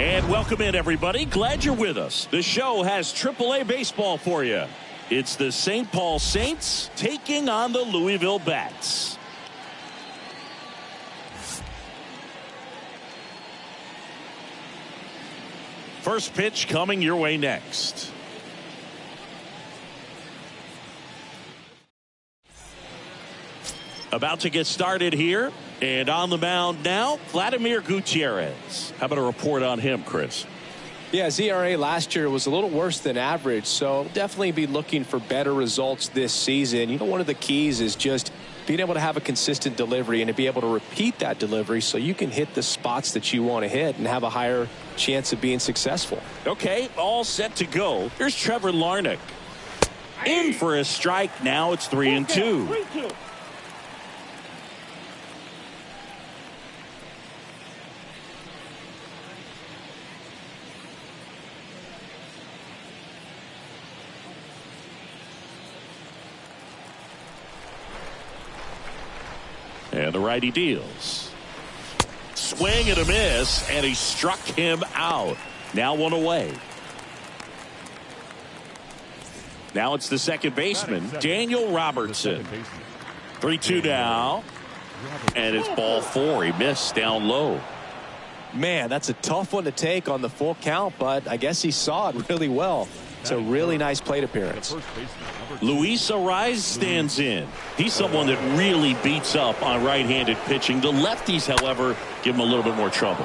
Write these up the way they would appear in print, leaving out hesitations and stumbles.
And welcome in, everybody. Glad you're with us. The show has AAA baseball for you. It's the St. Paul Saints taking on the Louisville Bats. First pitch coming your way next. About to get started here. And on the mound now, Vladimir Gutierrez. How about a report on him, Chris? Yeah, his ERA last year was a little worse than average, so definitely be looking for better results this season. You know, one of the keys is just being able to have a consistent delivery and to be able to repeat that delivery so you can hit the spots that you want to hit and have a higher chance of being successful. Okay, all set to go. Here's Trevor Larnach. In for a strike. Now it's 3-2. And the righty deals. Swing and a miss, and he struck him out. Now one away. Now it's the second baseman, Daniel Robertson. 3-2 now. And it's ball four. He missed down low. Man, that's a tough one to take on the full count, but I guess he saw it really well. It's a really nice plate appearance. Luis Arraez stands in. He's someone that really beats up on right-handed pitching. The lefties, however, give him a little bit more trouble.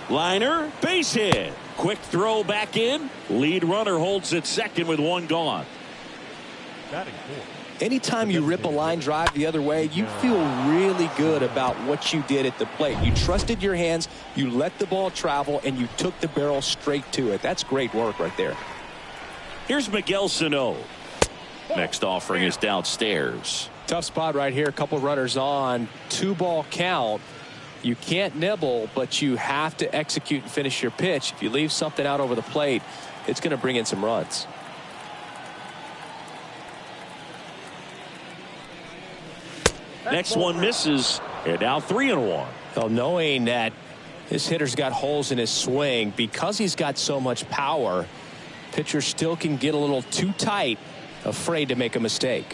Liner, base hit. Quick throw back in. Lead runner holds at second with one gone. Anytime you rip a line drive the other way, you feel really good about what you did at the plate. You trusted your hands, you let the ball travel, and you took the barrel straight to it. That's great work right there. Here's Miguel Sano. Next offering is downstairs. Tough spot right here. A couple runners on. 2-ball count. You can't nibble, but you have to execute and finish your pitch. If you leave something out over the plate, it's going to bring in some runs. Next one misses, and now 3-1. Well, knowing that this hitter's got holes in his swing, because he's got so much power, pitcher still can get a little too tight, afraid to make a mistake.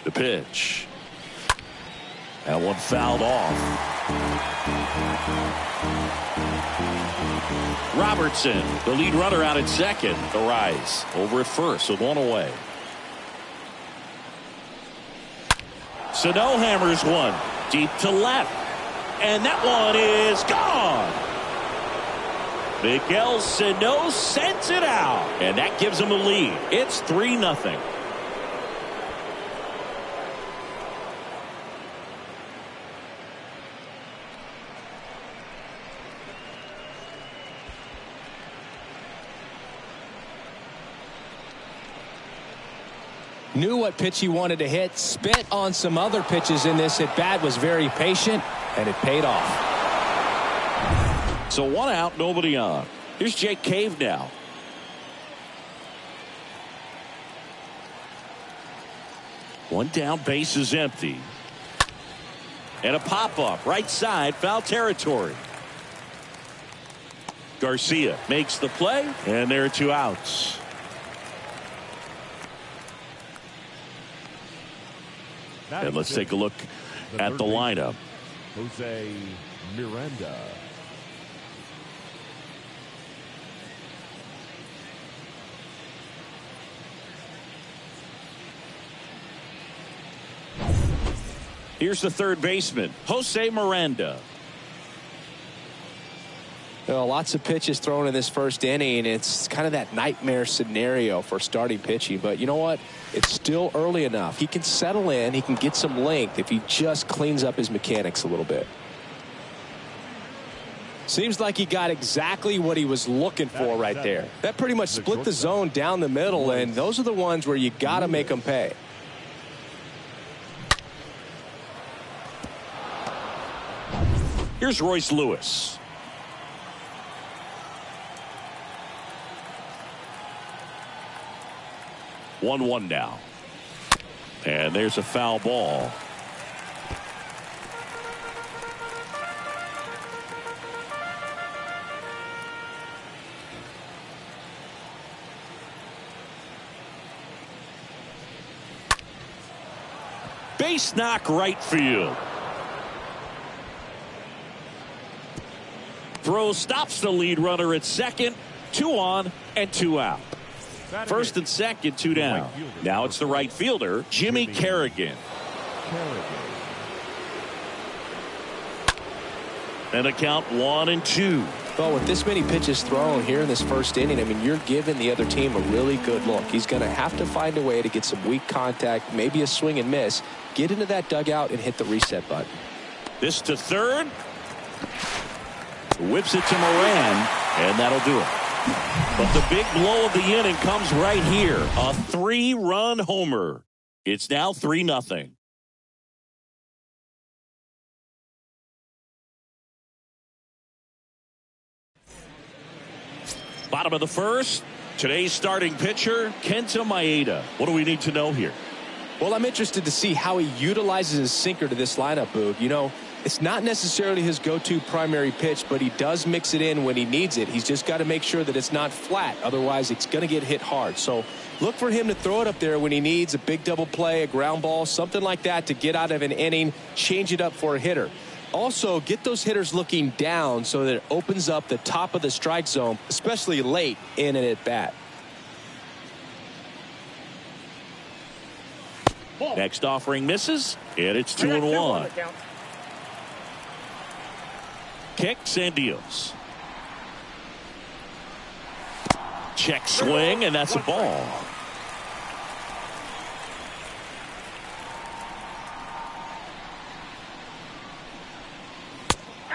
The pitch. That one fouled off. Robertson, the lead runner, out at second. Arraez over at first with one away. Sano hammers one deep to left, and that one is gone. Miguel Sano sends it out, and that gives him a lead. It's 3-0. Knew what pitch he wanted to hit, spit on some other pitches in this at bat, was very patient, and it paid off. So one out, nobody on. Here's Jake Cave now. One down, base is empty. And a pop-up, right side, foul territory. Garcia makes the play, and there are 2 outs. And let's take a look at the lineup. Jose Miranda. Here's the third baseman, Jose Miranda. Well, lots of pitches thrown in this first inning. It's kind of that nightmare scenario for starting pitching. But you know what? It's still early enough. He can settle in. He can get some length if he just cleans up his mechanics a little bit. Seems like he got exactly what he was looking for right there. That pretty much split the zone down the middle, and those are the ones where you got to make them pay. Here's Royce Lewis. 1-1 now. And there's a foul ball. Base knock right field. Throw stops the lead runner at second. 2 on and 2 out. First and second, 2 down. Now it's the right fielder, Jimmy Kerrigan. And a count 1-2. Well, with this many pitches thrown here in this first inning, I mean, you're giving the other team a really good look. He's going to have to find a way to get some weak contact, maybe a swing and miss, get into that dugout and hit the reset button. This to third. Whips it to Moran, and that'll do it. But the big blow of the inning comes right here. A 3-run homer. It's now 3-0. Bottom of the first. Today's starting pitcher, Kenta Maeda. What do we need to know here? Well, I'm interested to see how he utilizes his sinker to this lineup, Boog. You know, it's not necessarily his go-to primary pitch, but he does mix it in when he needs it. He's just got to make sure that it's not flat. Otherwise, it's going to get hit hard. So look for him to throw it up there when he needs a big double play, a ground ball, something like that to get out of an inning, change it up for a hitter. Also, get those hitters looking down so that it opens up the top of the strike zone, especially late in an at-bat. Next offering misses, and it's 2-1. Kicks and deals. Check swing, and that's a ball.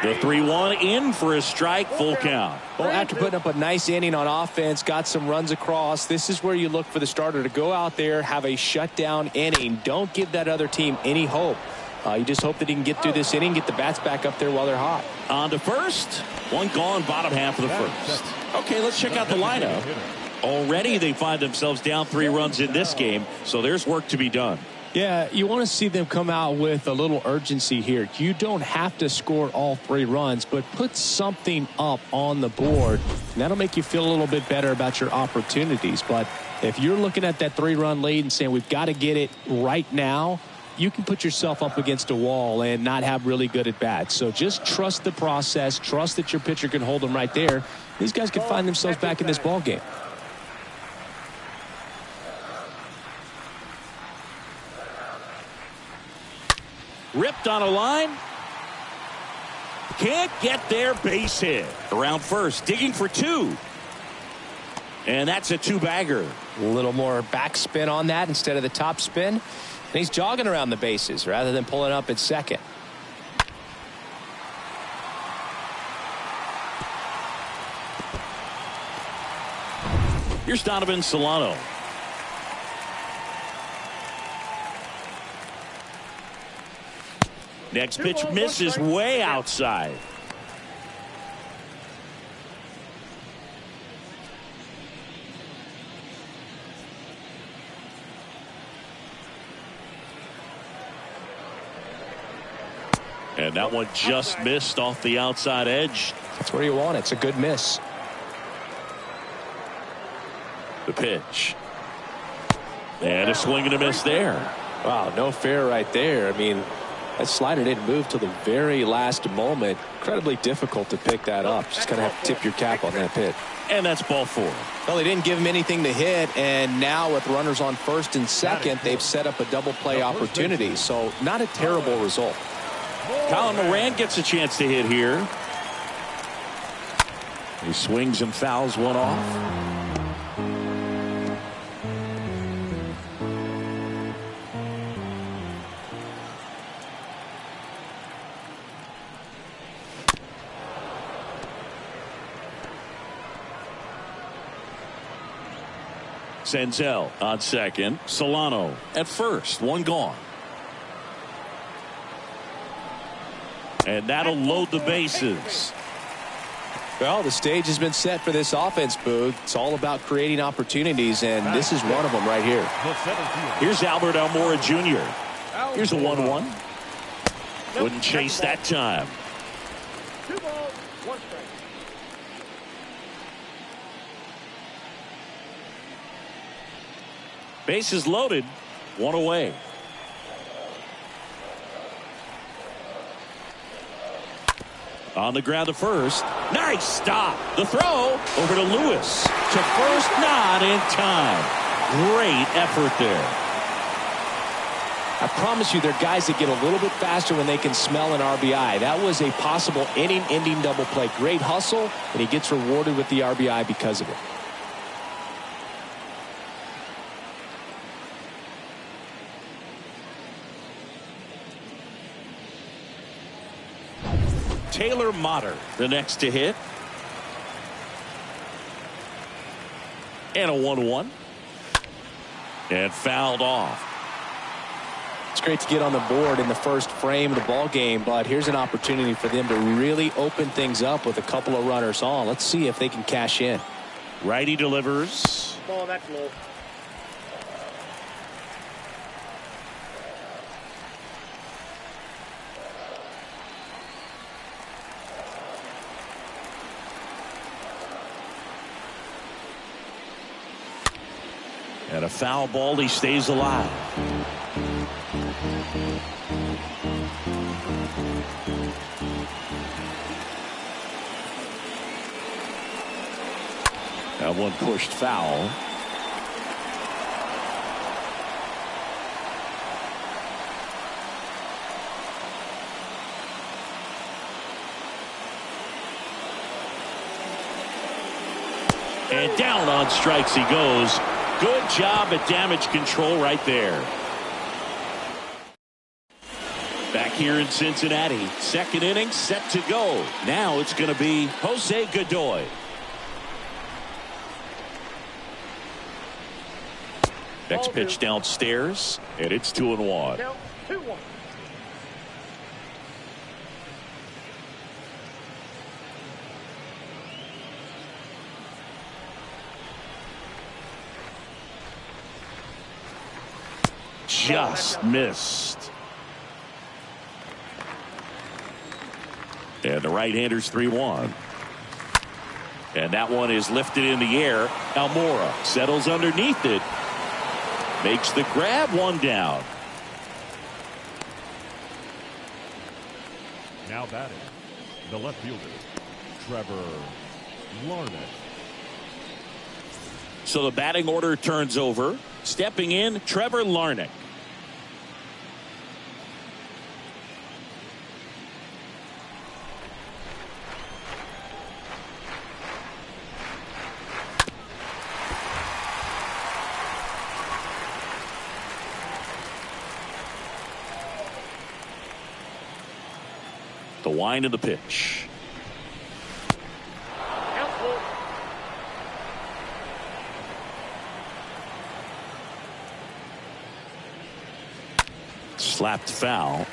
The 3-1 in for a strike, full count. Well, after putting up a nice inning on offense, got some runs across, this is where you look for the starter to go out there, have a shutdown inning. Don't give that other team any hope. You just hope that he can get through this inning, get the bats back up there while they're hot. On to first. One gone, bottom half of the first. Okay, let's check out the lineup. Already they find themselves down 3 runs in this game, so there's work to be done. Yeah, you want to see them come out with a little urgency here. You don't have to score all 3 runs, but put something up on the board. And that'll make you feel a little bit better about your opportunities. But if you're looking at that 3-run lead and saying we've got to get it right now, you can put yourself up against a wall and not have really good at bats. So just trust the process. Trust that your pitcher can hold them right there. These guys can find themselves back in this ball game. Ripped on a line. Can't get there, base hit. Around first, digging for 2. And that's a 2-bagger. A little more backspin on that instead of the top spin. And he's jogging around the bases rather than pulling up at second. Here's Donovan Solano. Next pitch misses way outside. And that one just missed off the outside edge. That's where you want it. It's a good miss. The pitch. And a swing and a miss there. Wow, no fair right there. I mean, that slider didn't move till the very last moment. Incredibly difficult to pick that up. Just going to have to tip your cap on that pitch. And that's ball 4. Well, they didn't give him anything to hit, and now with runners on first and second, they've set up a double play opportunity. So not a terrible result. Colin Moran gets a chance to hit here. He swings and fouls one off. Senzel on second. Solano at first. One gone. And that'll load the bases. Well, the stage has been set for this offense, Boog. It's all about creating opportunities, and this is one of them right here. Here's Albert Almora Jr. Here's a 1-1. Wouldn't chase that time. 2 balls, 1 strike. Bases loaded, 1 away. On the ground to first. Nice stop. The throw over to Lewis. To first, not in time. Great effort there. I promise you, there are guys that get a little bit faster when they can smell an RBI. That was a possible inning-ending double play. Great hustle, and he gets rewarded with the RBI because of it. Taylor Motter, the next to hit. And a 1-1. And fouled off. It's great to get on the board in the first frame of the ball game, but here's an opportunity for them to really open things up with a couple of runners on. Let's see if they can cash in. Righty delivers. Ball, that's low. And a foul ball, he stays alive. That one pushed foul. And down on strikes he goes. Good job at damage control right there. Back here in Cincinnati, second inning set to go. Now it's going to be Jose Godoy. Next pitch downstairs, and it's 2-1. Count 2-1. Just missed. And the right-hander's 3-1. And that one is lifted in the air. Almora settles underneath it. Makes the grab, 1 down. Now batting, the left fielder, Trevor Larnach. So the batting order turns over. Stepping in, Trevor Larnach. The wind of the pitch. Count 4. Slapped foul.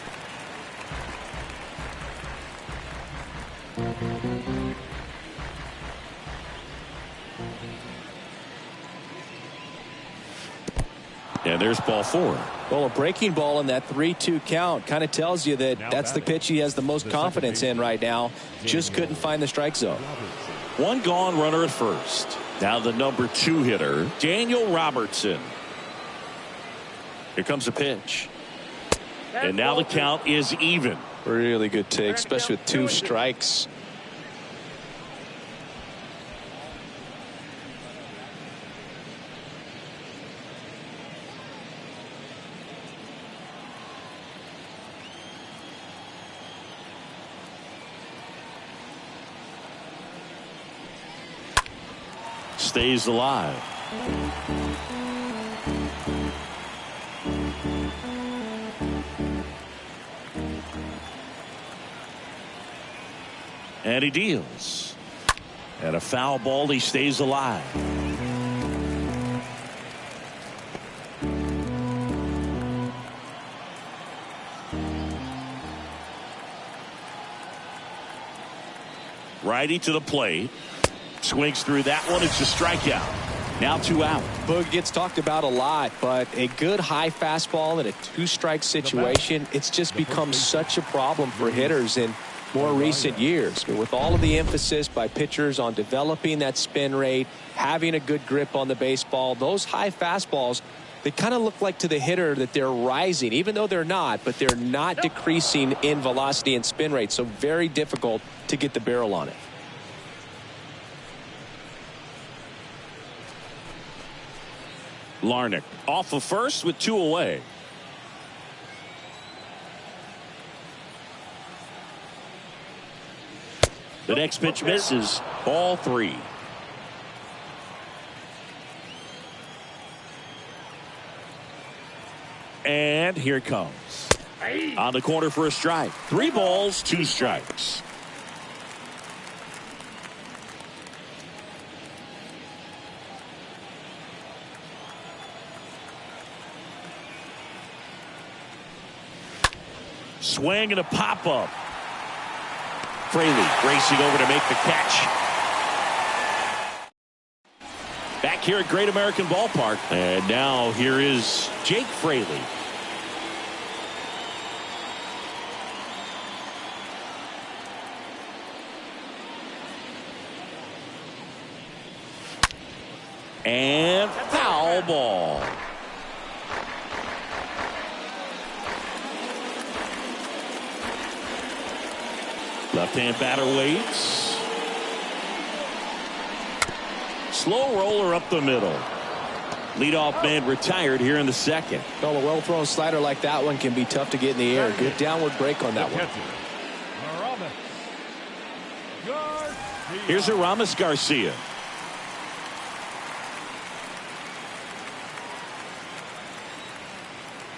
And there's ball 4. Well, a breaking ball in that 3-2 count kind of tells you that that's the pitch he has the most confidence in right now. Just couldn't find the strike zone. 1 gone, runner at first. Now the number 2 hitter, Daniel Robertson. Here comes the pitch. And now the count is even. Really good take, especially with 2 strikes. Stays alive. And he deals. And a foul ball, he stays alive. Righty to the plate. Swings through that one. It's a strikeout. Now 2 out. Boog gets talked about a lot, but a good high fastball in a 2-strike situation, it's just become such a problem for hitters in more recent years. With all of the emphasis by pitchers on developing that spin rate, having a good grip on the baseball, those high fastballs, they kind of look like to the hitter that they're rising, even though they're not, but they're not decreasing in velocity and spin rate. So very difficult to get the barrel on it. Larnach off of first with 2 away. The next pitch misses. Ball 3. And here it comes. On the corner for a strike. 3 balls, 2 strikes. Swing and a pop-up. Fraley racing over to make the catch. Back here at Great American Ballpark. And now here is Jake Fraley. And foul ball. Left-hand batter waits. Slow roller up the middle. Leadoff man retired here in the second. Well, a well-thrown slider like that one can be tough to get in the air. Good downward break on that one. Here's Aramis Garcia.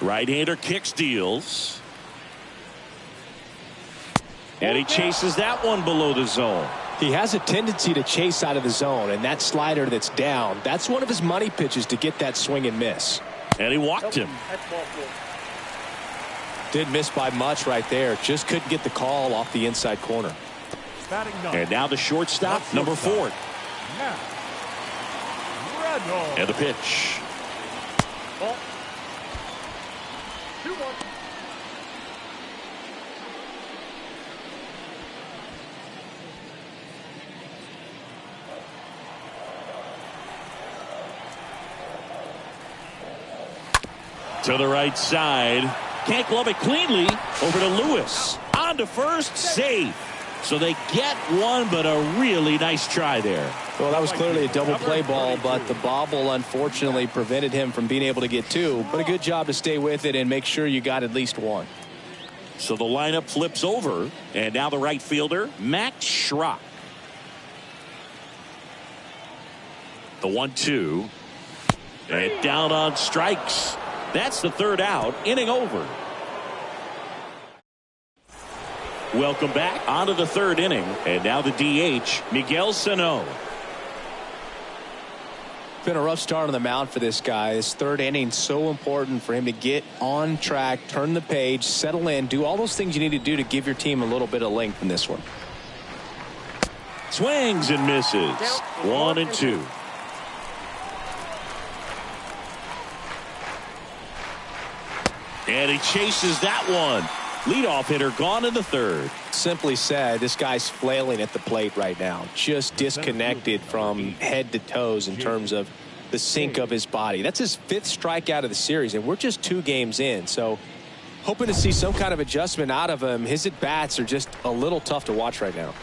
Right-hander kick steals. And he chases that one below the zone. He has a tendency to chase out of the zone, and that slider that's down, that's one of his money pitches to get that swing and miss. And he walked him. Did miss by much right there. Just couldn't get the call off the inside corner. And now the shortstop, number 4. And the pitch. Ball. 2-1. To the right side. Can't glove it cleanly. Over to Lewis. On to first. Safe. So they get one, but a really nice try there. Well, that was clearly a double play ball, but the bobble unfortunately prevented him from being able to get 2. But a good job to stay with it and make sure you got at least 1. So the lineup flips over. And now the right fielder, Max Schrock. The 1-2. And down on strikes. That's the 3rd out. Inning over. Welcome back onto the 3rd inning. And now the DH, Miguel Sano. Been a rough start on the mound for this guy. This 3rd inning, so important for him to get on track, turn the page, settle in, do all those things you need to do to give your team a little bit of length in this one. Swings and misses. 1-2. And he chases that one. Leadoff hitter gone in the 3rd. Simply said, this guy's flailing at the plate right now. Just disconnected from head to toes in terms of the sink of his body. That's his 5th strikeout of the series, and we're just 2 games in. So hoping to see some kind of adjustment out of him. His at-bats are just a little tough to watch right now.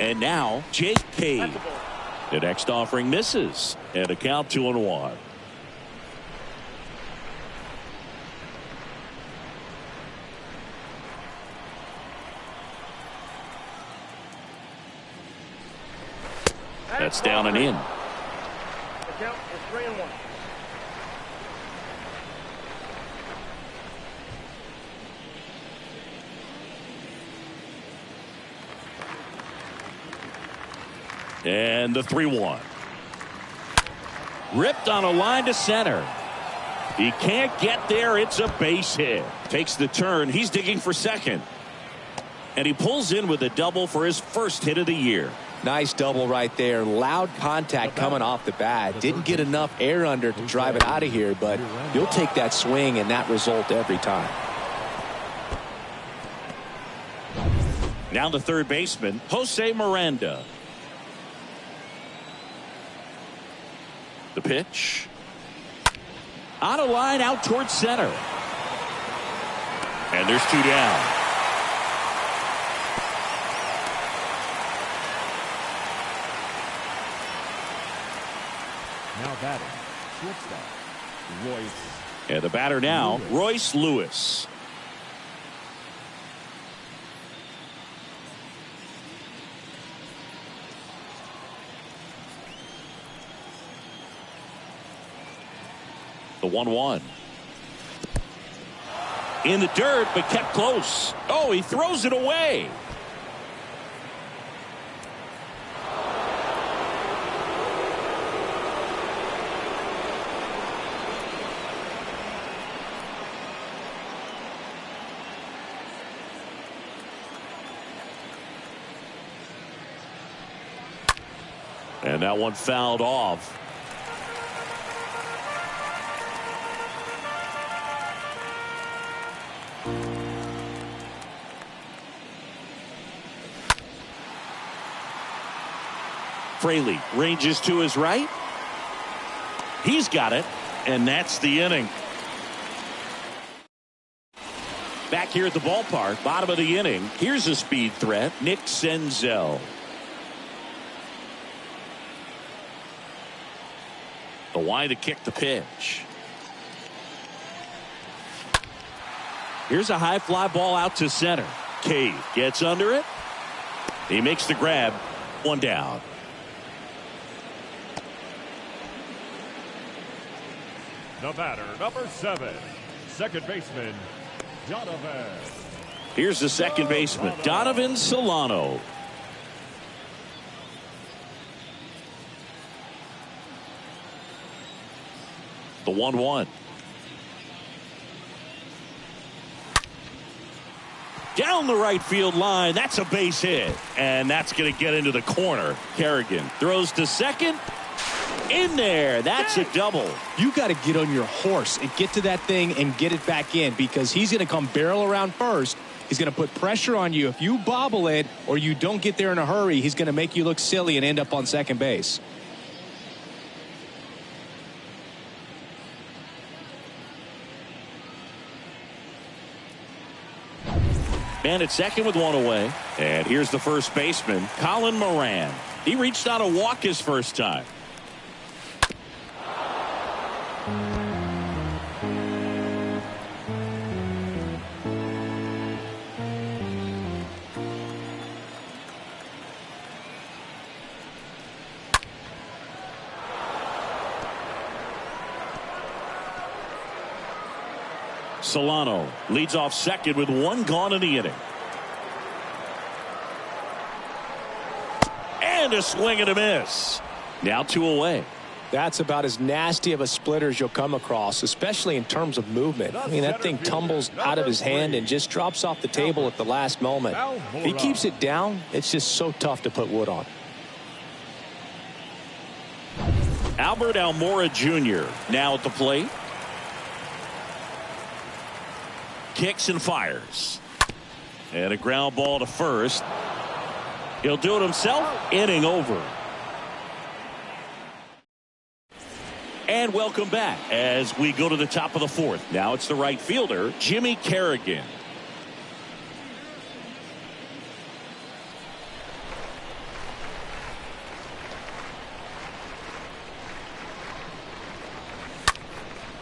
And now Jake Cave. The next offering misses. And a count 2-1. That's down and in. The count is 3-1. And the 3-1. Ripped on a line to center. He can't get there. It's a base hit. Takes the turn. He's digging for second. And he pulls in with a double for his first hit of the year. Nice double right there. Loud contact coming off the bat. Didn't get enough air under to drive it out of here, but you'll take that swing and that result every time. Now the third baseman, Jose Miranda. The pitch. On a line out towards center. And there's two down. Now batting, shortstop, Royce. And the batter now, Royce Lewis. The 1-1. In the dirt, but kept close. Oh, he throws it away. And that one fouled off. Fraley ranges to his right. He's got it, and that's the inning. Back here at the ballpark, bottom of the inning, here's a speed threat, Nick Senzel. The wide to kick the pitch. Here's a high fly ball out to center. Cave gets under it. He makes the grab. One down. The batter, number 7, second baseman, Donovan. Here's the second baseman, Donovan Solano. The 1-1. Down the right field line. That's a base hit. And that's going to get into the corner. Kerrigan throws to second. In there. That's a double. You got to get on your horse and get to that thing and get it back in, because he's going to come barrel around first. He's going to put pressure on you. If you bobble it or you don't get there in a hurry, he's going to make you look silly and end up on second base. Man at second with one away. And here's the first baseman, Colin Moran. He reached on a walk his first time. Solano leads off second with one gone in the inning. And a swing and a miss. Now two away. That's about as nasty of a splitter as you'll come across, especially in terms of movement. I mean, that thing tumbles out of his hand and just drops off the table at the last moment. If he keeps it down, it's just so tough to put wood on. Albert Almora Jr. now at the plate. Kicks and fires. And a ground ball to first. He'll do it himself. Inning over. And welcome back as we go to the top of the fourth. Now it's the right fielder, Jimmy Kerrigan.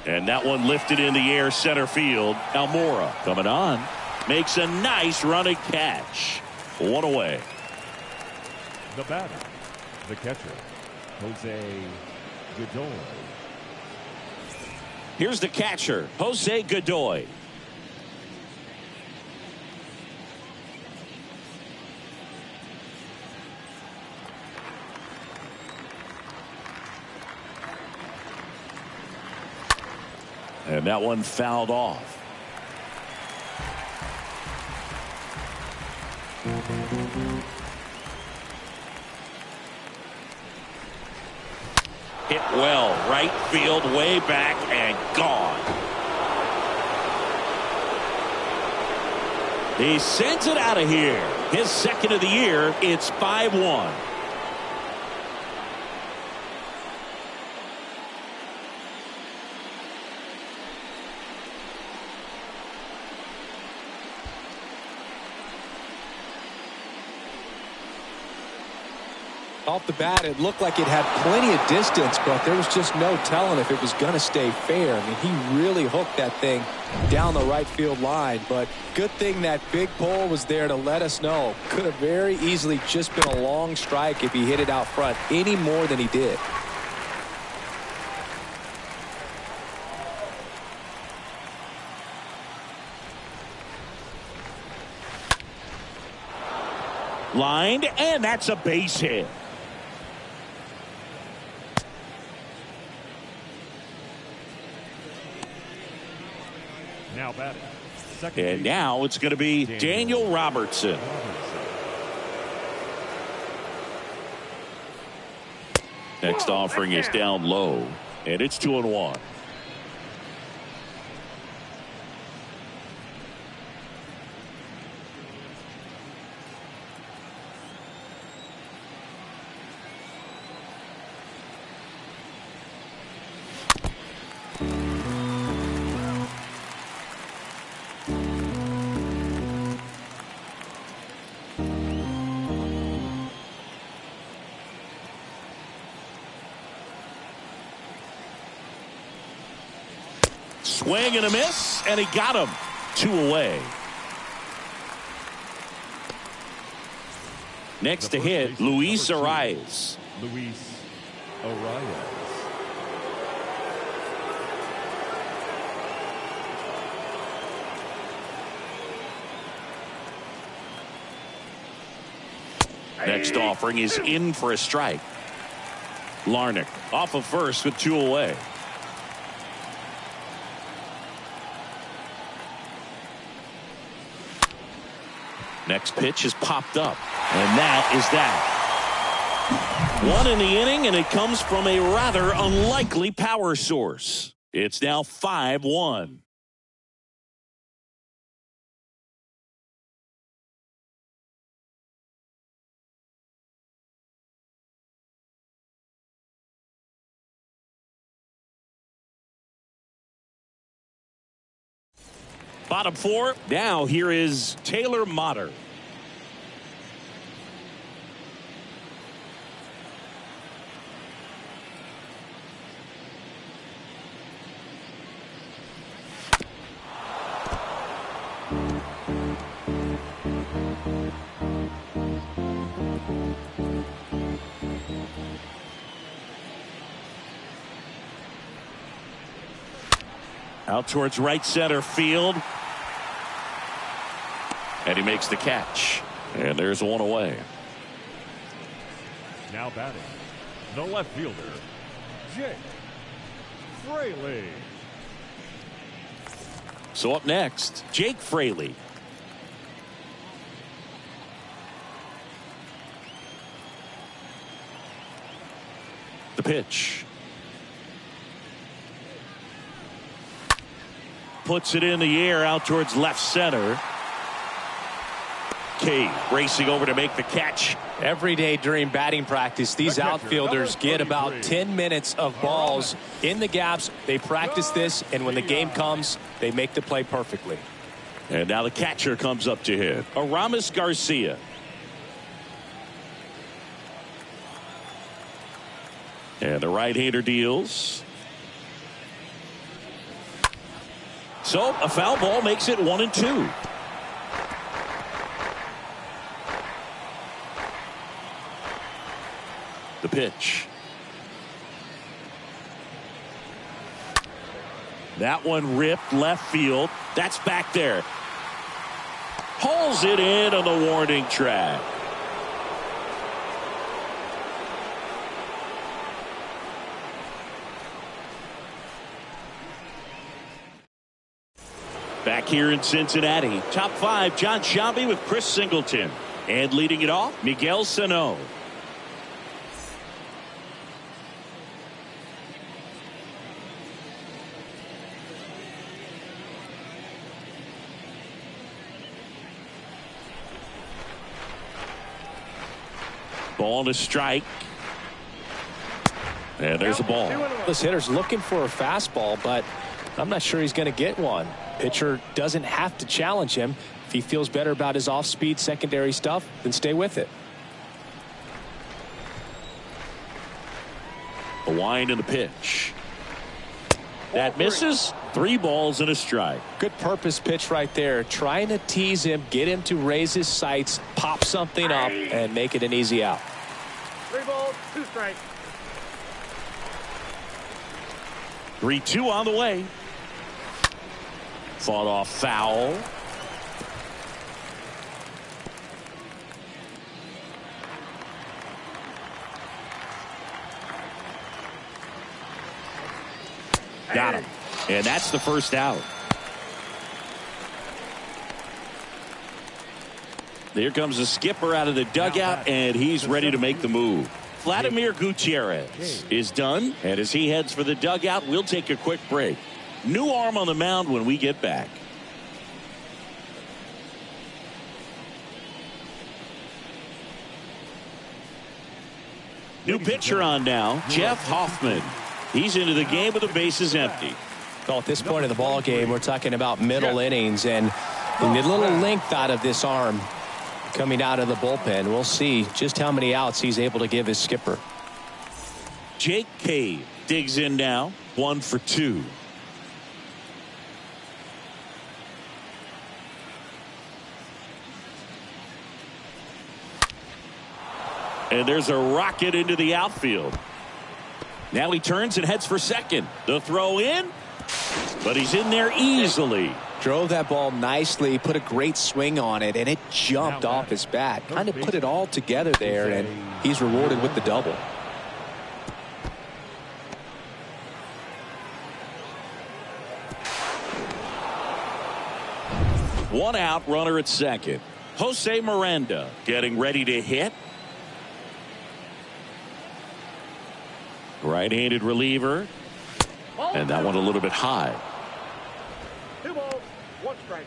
And that one lifted in the air center field. Almora coming on. Makes a nice running catch. One away. The batter, the catcher, Jose Godoy. Here's the catcher, Jose Godoy. And that one fouled off. Hit well, right field, way back, and gone. He sends it out of here. His second of the year. It's 5-1. Off the bat, it looked like it had plenty of distance, but there was just no telling if it was going to stay fair. I mean, he really hooked that thing down the right field line, but good thing that big pole was there to let us know. Could have very easily just been a long strike if he hit it out front any more than he did. Lined, and that's a base hit. Now batting. And now it's going to be Daniel Robertson. Next offering is down low, and it's 2-1. Swing and a miss, and he got him. 2 away. Next to hit, Luis Arraez. Luis Arraez. Next offering is in for a strike. Larnach off of first with 2 away. Next pitch is popped up, and that is that. 1 in the inning, and it comes from a rather unlikely power source. It's now 5-1. Bottom 4. Now here is Taylor Motter. Out towards right center field. And he makes the catch. And there's 1 away. Now batting. The left fielder, Jake Fraley. So up next, Jake Fraley. The pitch. Puts it in the air out towards left center. Cade racing over to make the catch. Every day during batting practice, these outfielders get about 10 minutes of balls in the gaps. They practice this, and when the game comes, they make the play perfectly. And now the catcher comes up to hit. Aramis Garcia. And the right-hander deals. So a foul ball makes it 1-2. The pitch. That one ripped left field. That's back there. Pulls it in on the warning track. Back here in Cincinnati, top 5, John Sciambi with Chris Singleton. And leading it off, Miguel Sano. Ball to strike. And there's a ball. This hitter's looking for a fastball, but I'm not sure he's going to get one. Pitcher doesn't have to challenge him. If he feels better about his off-speed secondary stuff, then stay with it. A wind in the pitch. That misses. 3 balls and a strike. Good purpose pitch right there. Trying to tease him, get him to raise his sights, pop something up, and make it an easy out. 3 balls, 2 strikes. 3-2 on the way. Fought off foul. Got him. And that's the first out. There comes the skipper out of the dugout, and he's ready to make the move. Vladimir Gutierrez is done, and as he heads for the dugout, we'll take a quick break. New arm on the mound when we get back. New pitcher on now, Jeff Hoffman. He's into the game with the bases empty. Well, at this point in the ball game, we're talking about middle innings, and we need a little length out of this arm coming out of the bullpen. We'll see just how many outs he's able to give his skipper. Jake Cave digs in now, 1 for 2. And there's a rocket into the outfield. Now he turns and heads for second. The throw in, but he's in there easily. Drove that ball nicely, put a great swing on it, and it jumped off his bat. Kind of put it all together there, and he's rewarded with the double. One out, runner at second. Jose Miranda getting ready to hit. Right-handed reliever. And that one a little bit high. 2 balls, 1 strike.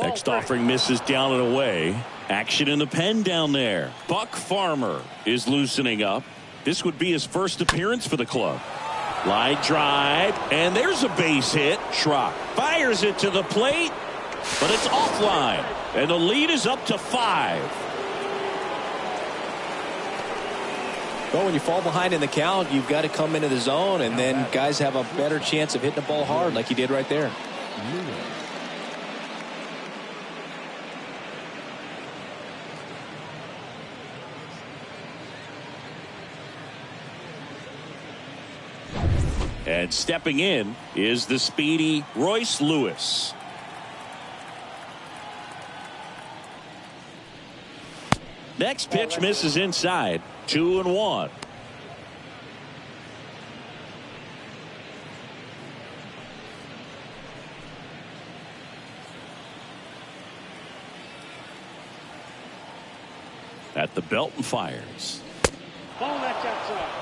Next offering misses down and away. Action in the pen down there. Buck Farmer is loosening up. This would be his first appearance for the club. Line drive, and there's a base hit. Schrock fires it to the plate, but it's offline, and the lead is up to 5. Well, when you fall behind in the count, you've got to come into the zone, and then guys have a better chance of hitting the ball hard like you did right there. And stepping in is the speedy Royce Lewis. Next pitch misses inside. 2-1. At the belt and fires. Ball that's outside.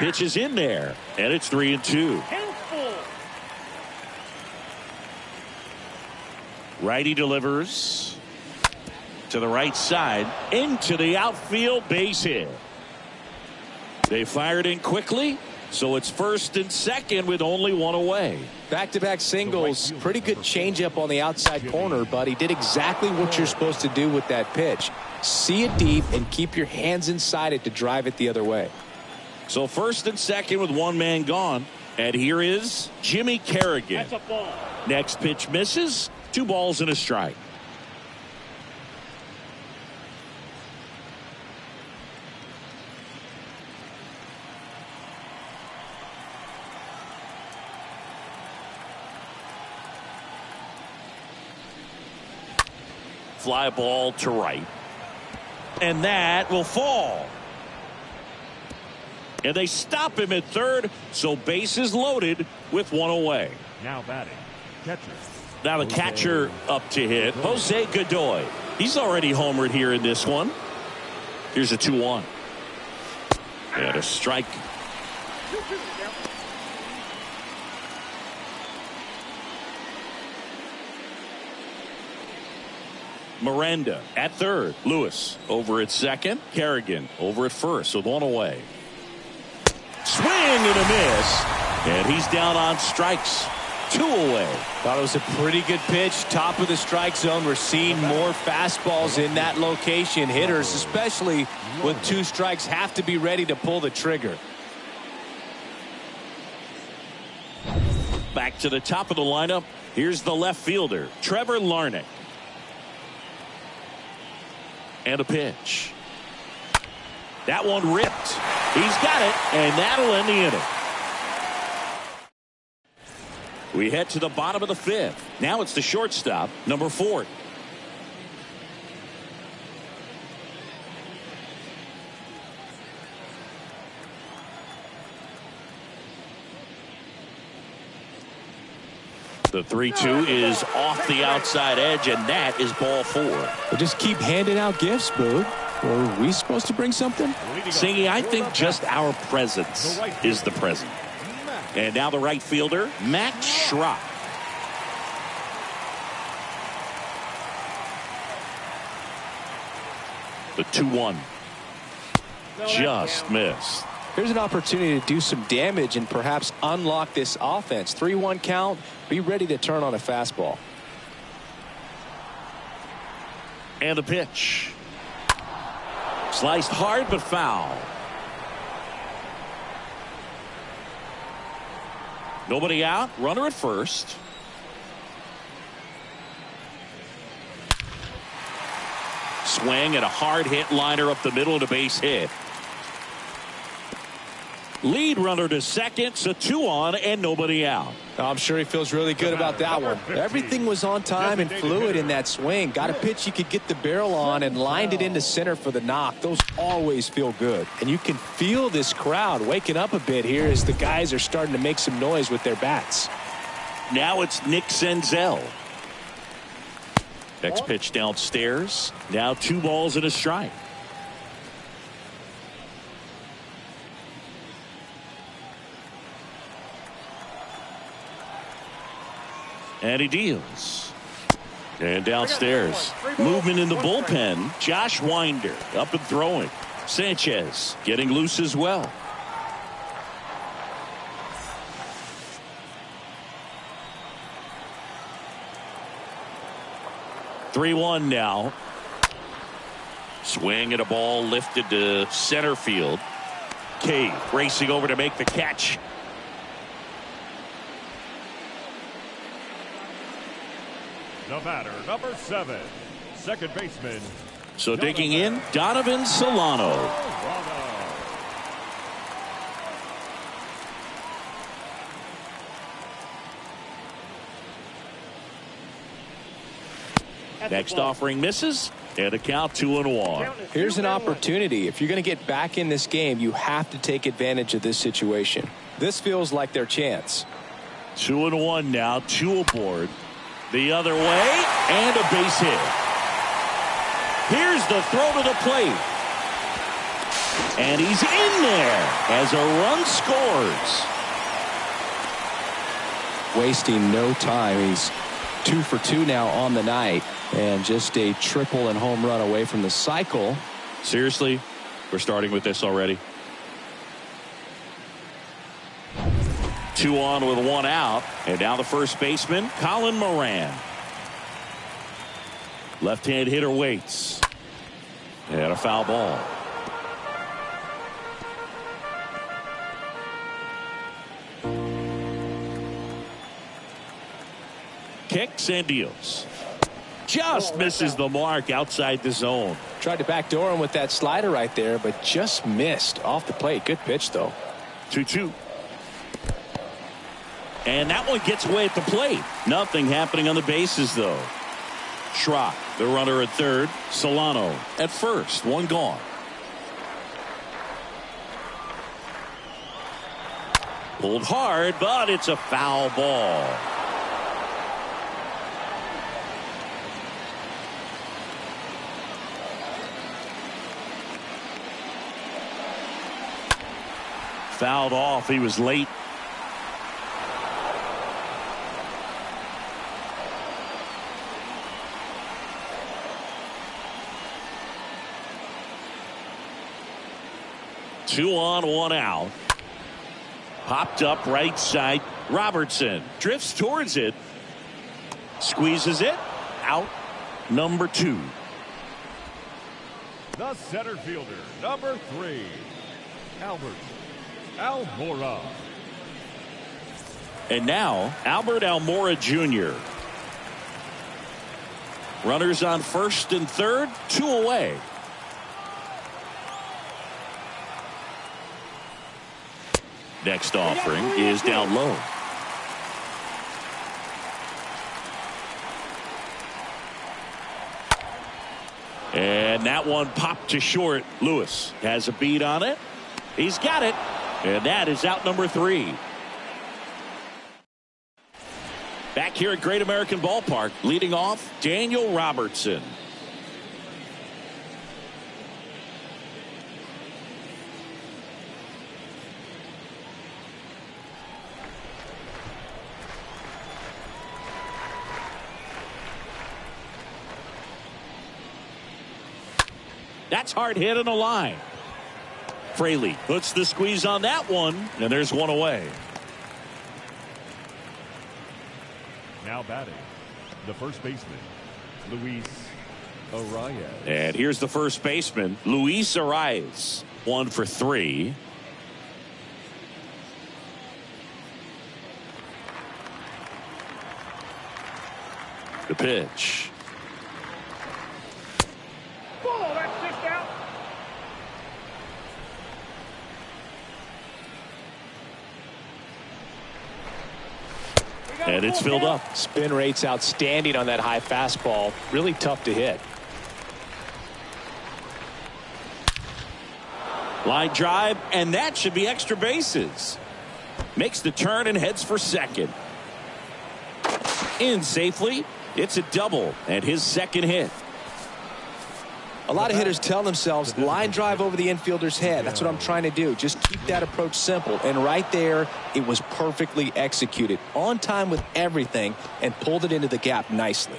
Pitch is in there, and it's 3-2. Righty delivers to the right side into the outfield, base hit. They fired in quickly, so it's first and second with only 1 away. Back-to-back singles, pretty good changeup on the outside corner, but he did exactly what you're supposed to do with that pitch. See it deep and keep your hands inside it to drive it the other way. So first and second with 1 man gone. And here is Jimmy Kerrigan. That's a ball. Next pitch misses. 2 balls and a strike. fly ball to right. And that will fall. And they stop him at third, so bases loaded with one away. Now batting, catcher. Now the catcher up to hit, Jose Godoy. He's already homered here in this one. Here's a 2-1. And a strike. Miranda at third. Lewis over at second. Kerrigan over at first with one away. Swing and a miss. And he's down on strikes. 2 away. Thought it was a pretty good pitch. Top of the strike zone. We're seeing more fastballs in that location. Hitters, especially with 2 strikes, have to be ready to pull the trigger. Back to the top of the lineup. Here's the left fielder, Trevor Larnach. And a pitch. That one ripped. He's got it, and that'll end the inning. We head to the bottom of the 5th. Now it's the shortstop, number 4. The 3-2 is off the outside edge, and that is ball 4. We'll just keep handing out gifts, Boog. Were we supposed to bring something? Singy, I think just our presence is the present. And now the right fielder, Max Schrock. The 2-1. Just missed. Here's an opportunity to do some damage and perhaps unlock this offense. 3-1 count. Be ready to turn on a fastball. And the pitch. Sliced hard but foul. Nobody out. Runner at first. Swing and a hard hit liner up the middle of the base hit. Lead runner to second, so 2 on and nobody out. I'm sure he feels really good about that one. Everything was on time and fluid in that swing. Got a pitch you could get the barrel on and lined it into center for the knock. Those always feel good. And you can feel this crowd waking up a bit here as the guys are starting to make some noise with their bats. Now it's Nick Senzel. Next pitch downstairs. Now 2 balls and a strike. And he deals. And downstairs. Movement in the bullpen. Josh Winder up and throwing. Sanchez getting loose as well. (3-1) now. Swing at a ball lifted to center field. Cave racing over to make the catch. The batter, number 7, second baseman. So digging in, Donovan Solano. Next offering misses, and a count 2-1. Here's an opportunity. If you're going to get back in this game, you have to take advantage of this situation. This feels like their chance. 2-1 now, 2 aboard. The other way, and a base hit. Here's the throw to the plate. And he's in there as a run scores. Wasting no time. He's 2 for 2 now on the night. And just a triple and home run away from the cycle. Seriously, we're starting with this already. 2 on with 1 out. And now the first baseman, Colin Moran. Left-hand hitter waits. And a foul ball. Kicks and deals. Just misses the mark outside the zone. Tried to backdoor him with that slider right there, but just missed off the plate. Good pitch, though. 2-2. And that one gets away at the plate. Nothing happening on the bases, though. Schrock, the runner at third. Solano at first. One gone. Pulled hard, but it's a foul ball. Fouled off. He was late. Two on, one out. Popped up right side. Robertson drifts towards it. Squeezes it. Out. Number 2. The center fielder, number 3, Albert Almora. And now, Albert Almora Jr. Runners on first and third, 2 away. Next offering is down low. And that one popped to short. Lewis has a beat on it. He's got it. And that is out number 3. Back here at Great American Ballpark, leading off, Daniel Robertson. That's hard hit in the line. Fraley puts the squeeze on that one, and there's one away. Now batting, the first baseman, Luis Arias. And here's the first baseman, Luis Arias. 1 for 3. The pitch. Ball, that's just out. And it's filled up. Spin rate's outstanding on that high fastball. Really tough to hit. Line drive, and that should be extra bases. Makes the turn and heads for second. In safely. It's a double and his second hit. A lot of hitters tell themselves line drive over the infielder's head. That's what I'm trying to do. Just keep that approach simple. And right there, it was perfectly executed. On time with everything and pulled it into the gap nicely.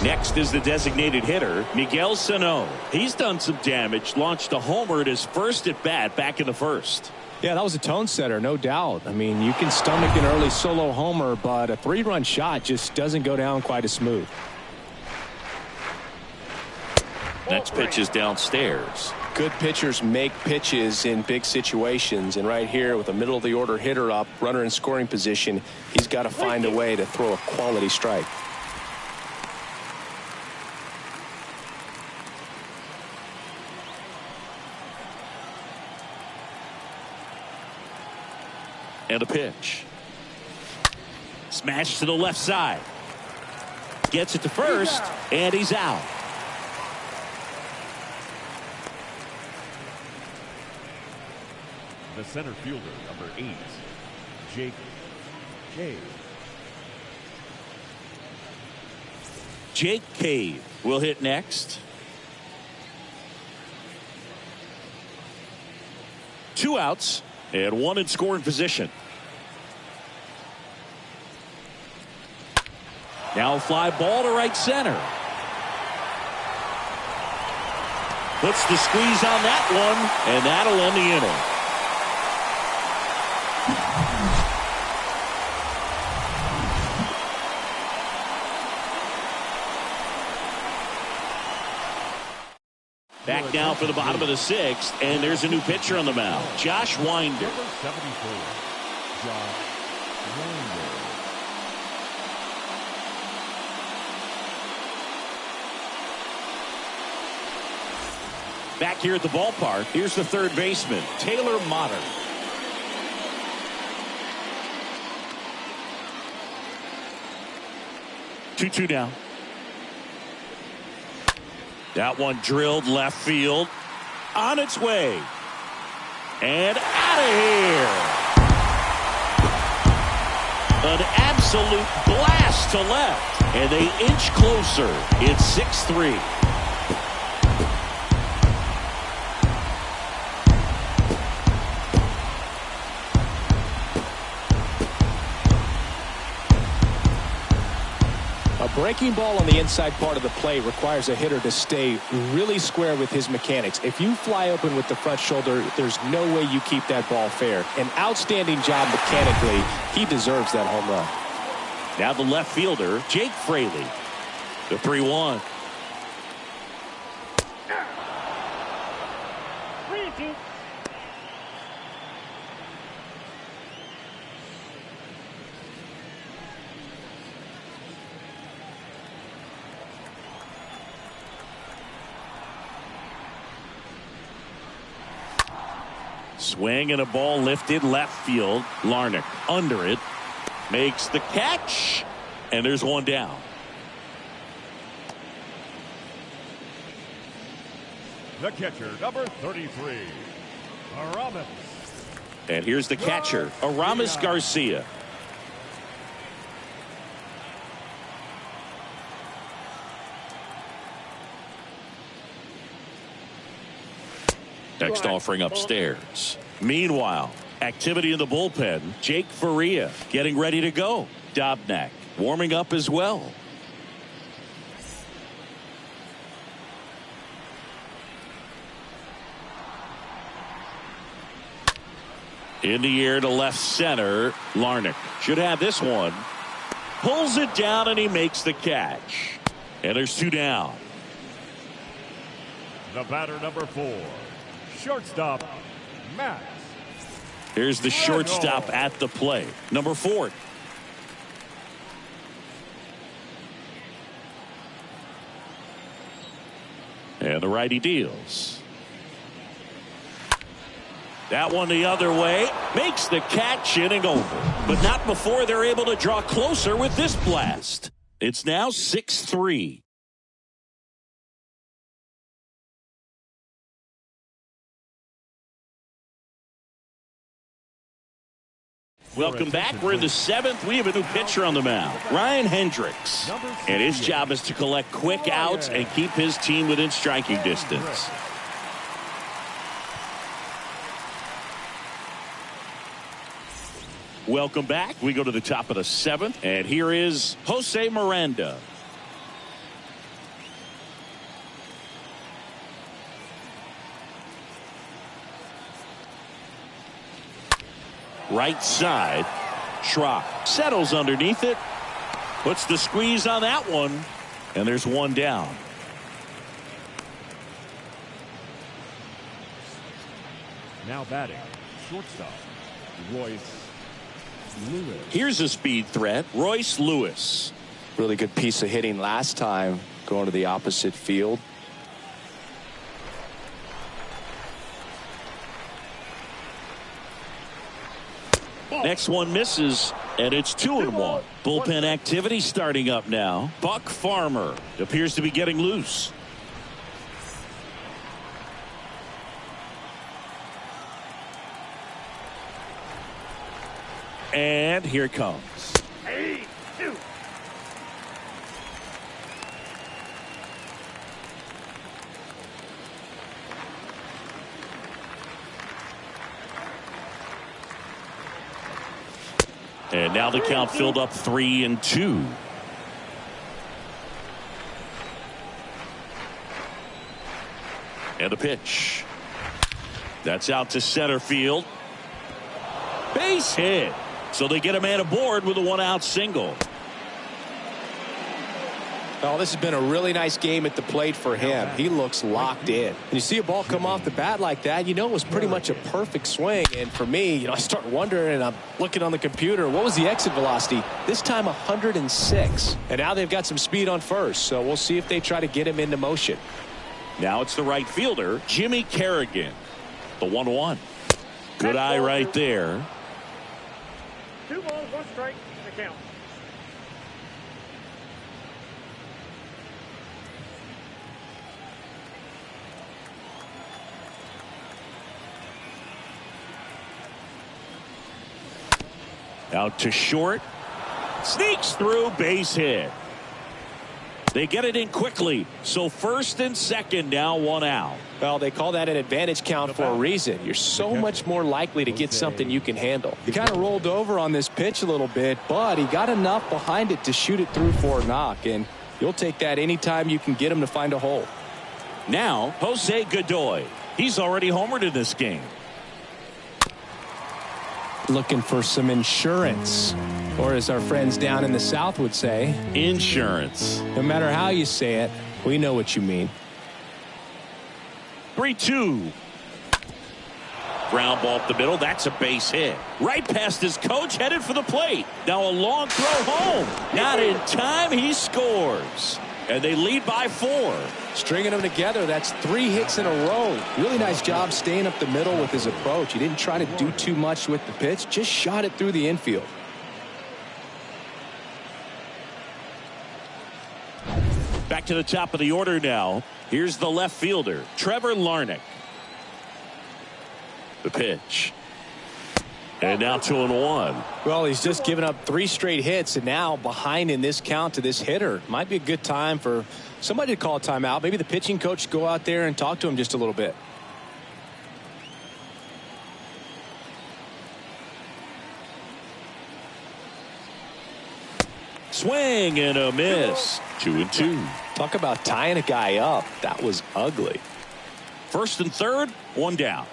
Next is the designated hitter, Miguel Sano. He's done some damage, launched a homer at his first at bat back in the first. Yeah, that was a tone setter, no doubt. I mean, you can stomach an early solo homer, but a 3-run shot just doesn't go down quite as smooth. Next pitch is downstairs. Good pitchers make pitches in big situations, and right here with a middle of the order hitter up, runner in scoring position, he's got to find a way to throw a quality strike. And a pitch. Smash to the left side. Gets it to first, and he's out. The center fielder, number 8, Jake Cave. Jake Cave will hit next. 2 outs and 1 in scoring position. Now a fly ball to right center. Puts the squeeze on that one, and that'll end the inning. Back now for the bottom of the 6th, and there's a new pitcher on the mound, Josh Winder. Number 74, Josh Winder. Back here at the ballpark, here's the third baseman, Taylor Motter. 2-2 now. That one drilled left field. On its way. And out of here. An absolute blast to left. And they inch closer. It's 6-3. A breaking ball on the inside part of the plate requires a hitter to stay really square with his mechanics. If you fly open with the front shoulder, there's no way you keep that ball fair. An outstanding job mechanically. He deserves that home run. Now the left fielder, Jake Fraley. The 3-1. 3-2. Swing and a ball lifted left field. Larnach under it. Makes the catch. And there's one down. The catcher, number 33, Aramis. And here's the catcher, Aramis Garcia. Next offering upstairs. Meanwhile, activity in the bullpen. Jake Faria getting ready to go. Dobnak warming up as well. In the air to left center. Larnach should have this one. Pulls it down and he makes the catch. And there's two down. The batter, number 4, shortstop, Max. Here's the shortstop at the plate. Number 4. And the righty deals. That one the other way. Makes the catch, inning over. But not before they're able to draw closer with this blast. It's now 6-3. Welcome back. We're in the 7th. We have a new pitcher on the mound, Ryan Hendricks. And his job is to collect quick outs and keep his team within striking distance. Welcome back. We go to the top of the 7th. And here is Jose Miranda. Right side. Schrock settles underneath it. Puts the squeeze on that one. And there's one down. Now batting, shortstop, Royce Lewis. Here's a speed threat. Royce Lewis. Really good piece of hitting last time going to the opposite field. Next one misses, and it's 2-1. Bullpen activity starting up now. Buck Farmer appears to be getting loose. And here it comes. 8-2. And now the count filled up 3-2. And a pitch. That's out to center field. Base hit. So they get a man aboard with a 1-out single. Oh, this has been a really nice game at the plate for him. He looks locked in. And you see a ball come off the bat like that, you know it was pretty much a perfect swing. And for me, I start wondering, and I'm looking on the computer, what was the exit velocity? This time 106. And now they've got some speed on first, so we'll see if they try to get him into motion. Now it's the right fielder, Jimmy Kerrigan. The 1-1. Good eye right there. 2 balls, 1 strike, the count. Out to short. Sneaks through, base hit. They get it in quickly. So first and second, now one out. Well, they call that an advantage count for a reason. You're so much more likely to get something you can handle. He kind of rolled over on this pitch a little bit, but he got enough behind it to shoot it through for a knock. And you'll take that anytime you can get him to find a hole. Now, Jose Godoy. He's already homered in this game. Looking for some insurance. Or as our friends down in the South would say, insurance. No matter how you say it, we know what you mean. 3-2. Ground ball up the middle. That's a base hit. Right past his coach, headed for the plate. Now a long throw home. Not in time. He scores. And they lead by 4. Stringing them together, that's 3 hits in a row. Really nice job staying up the middle with his approach. He didn't try to do too much with the pitch, just shot it through the infield. Back to the top of the order now. Here's the left fielder, Trevor Larnach. The pitch. And now 2-1. Well, he's just given up 3 straight hits, and now behind in this count to this hitter. Might be a good time for somebody to call a timeout. Maybe the pitching coach go out there and talk to him just a little bit. Swing and a miss. 2-2. Talk about tying a guy up. That was ugly. First and third, one down.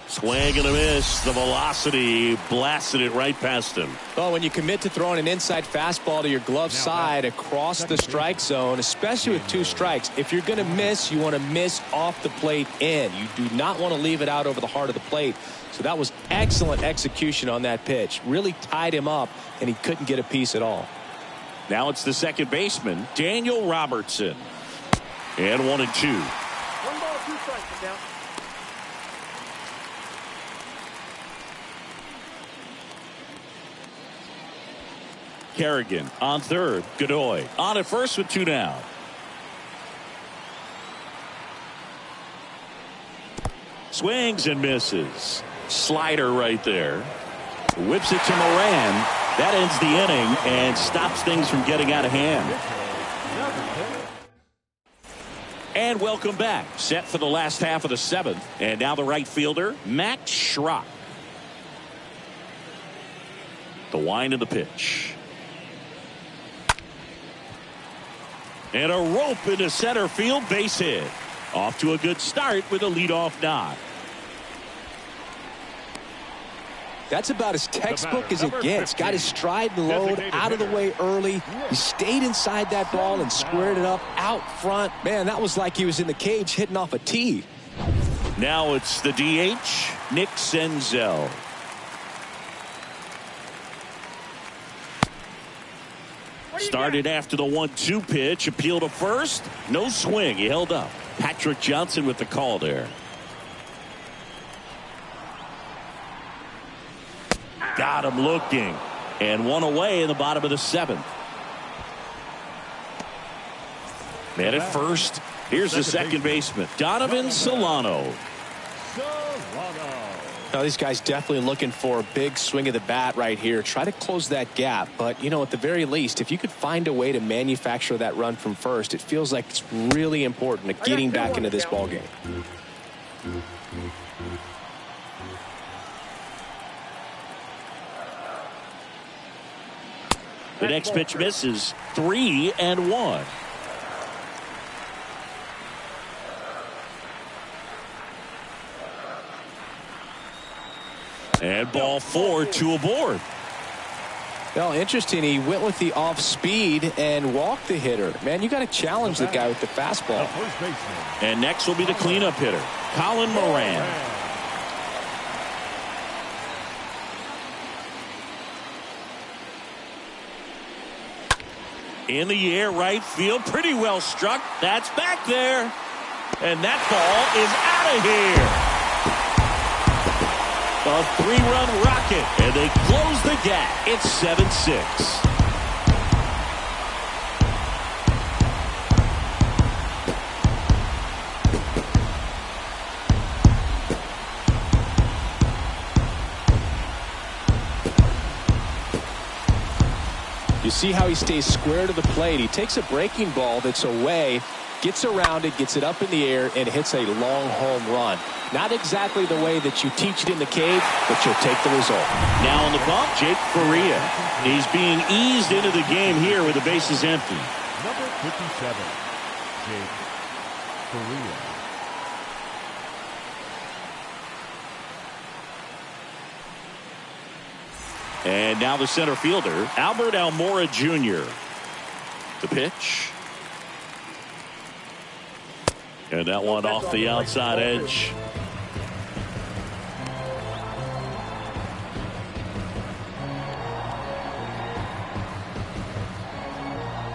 Swing and a miss. The velocity blasted it right past him. Well, when you commit to throwing an inside fastball to your glove side across the strike zone, especially with 2 strikes, if you're going to miss, you want to miss off the plate in. You do not want to leave it out over the heart of the plate. So that was excellent execution on that pitch. Really tied him up, and he couldn't get a piece at all. Now it's the second baseman, Daniel Robertson. And 1-2. 1 ball, 2 strikes now. Kerrigan on third. Godoy on at first with 2 down. Swings and misses. Slider right there. Whips it to Moran. That ends the inning and stops things from getting out of hand. And welcome back. Set for the last half of the 7th. And now the right fielder, Matt Schrock. The wind of the pitch. And a rope into center field, base hit. Off to a good start with a leadoff knock. That's about as textbook as it gets. Got his stride and load out of the way early. He stayed inside that ball and squared it up out front. Man, that was like he was in the cage hitting off a tee. Now it's the DH, Nick Senzel. Started after the 1-2 pitch. Appeal to first. No swing. He held up. Patrick Johnson with the call there. Got him looking. And 1 away in the bottom of the 7th. Man at first. Here's the second baseman, Donovan Solano. Now, these guys definitely looking for a big swing of the bat right here. Try to close that gap. But, you know, at the very least, if you could find a way to manufacture that run from first, it feels like it's really important to getting back into this ballgame. The next pitch misses. 3-1. And ball 4, 2 aboard. Well, interesting. He went with the off speed and walked the hitter. Man, you got to challenge the guy with the fastball. And next will be the cleanup hitter, Colin Moran. In the air, right field, pretty well struck. That's back there. And that ball is out of here. A 3-run rocket, and they close the gap. It's 7-6. see how he stays square to the plate. He takes a breaking ball that's away, gets around it, gets it up in the air, and hits a long home run. Not exactly the way that you teach it in the cage, but you'll take the result. Now on the bump, Jake Faria. He's being eased into the game here with the bases empty. Number 57, Jake Faria. And now the center fielder, Albert Almora Jr. The pitch. And that one off the outside edge.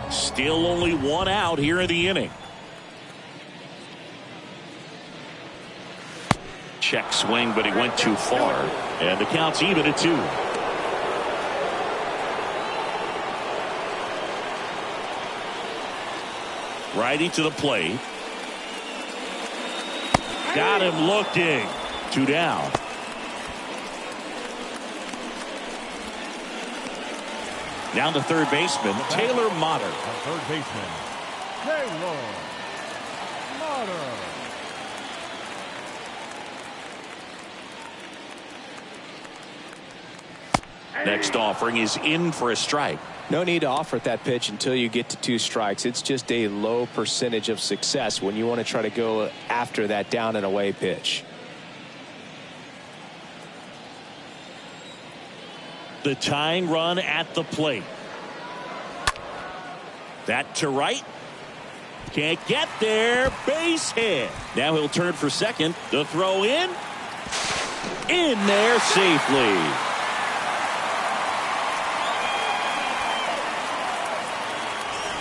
Still only one out here in the inning. Check swing, but he went too far. And the count's even at 2. Righty to the plate. Got him looking. 2 down. Down to third baseman, Taylor Motter. Third baseman, Taylor Motter. Next offering is in for a strike. No need to offer at that pitch until you get to 2 strikes. It's just a low percentage of success when you want to try to go after that down and away pitch. The tying run at the plate. That to right. Can't get there. Base hit. Now he'll turn for second. The throw in. In there safely.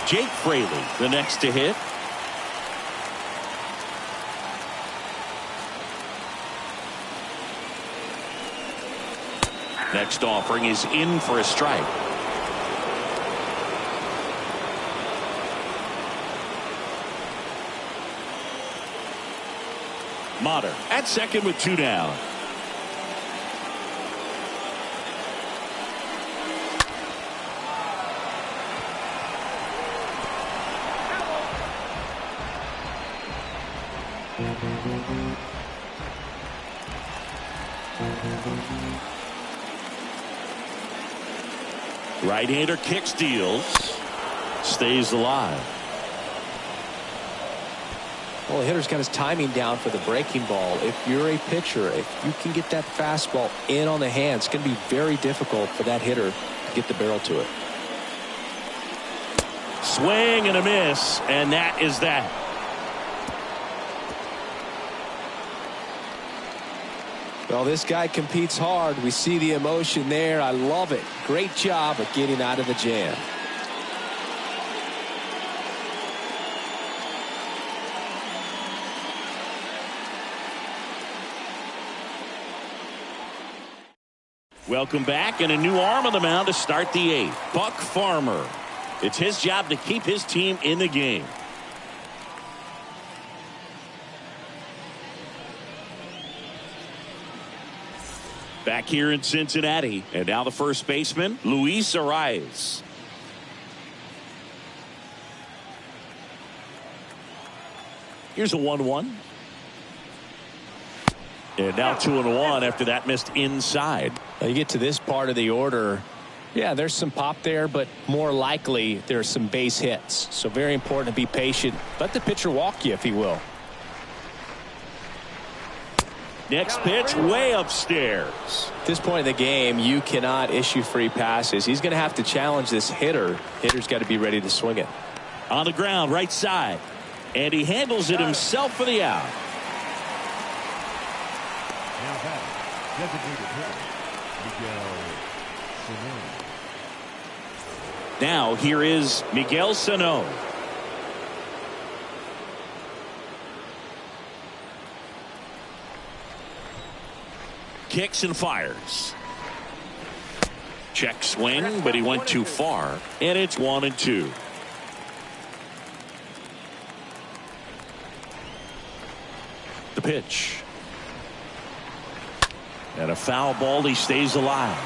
Jake Fraley, the next to hit. Next offering is in for a strike. Motter at second with 2 down. Right-hander kicks, deals, stays alive. Well, the hitter's got his timing down for the breaking ball. If you're a pitcher, if you can get that fastball in on the hand, it's going to be very difficult for that hitter to get the barrel to it. Swing and a miss, and that is that. Well, this guy competes hard. We see the emotion there. I love it. Great job of getting out of the jam. Welcome back, and a new arm on the mound to start the 8th. Buck Farmer. It's his job to keep his team in the game. Back here in Cincinnati, and now the first baseman, Luis Arraez. Here's a 1-1. And now 2-1 after that missed inside. Now you get to this part of the order. Yeah, there's some pop there, but more likely there's some base hits. So very important to be patient. Let the pitcher walk you if he will. Next pitch way upstairs. At this point in the game, you cannot issue free passes. He's going to have to challenge this hitter. Hitter's got to be ready to swing it. On the ground, right side. And he handles it himself for the out. Now back, designated hitter, Miguel Sano. Now here is Miguel Sano. Kicks and fires. Check swing, but he went too far, and it's 1-2. The pitch. And a foul ball. He stays alive.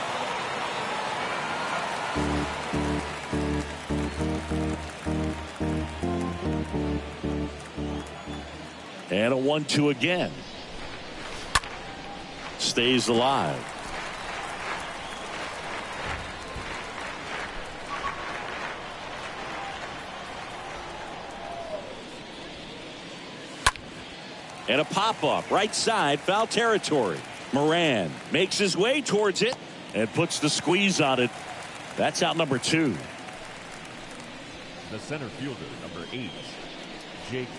And a 1-2 again. Stays alive. And a pop-up right side, foul territory. Moran makes his way towards it and puts the squeeze on it. That's out number 2. The center fielder, number 8, Jake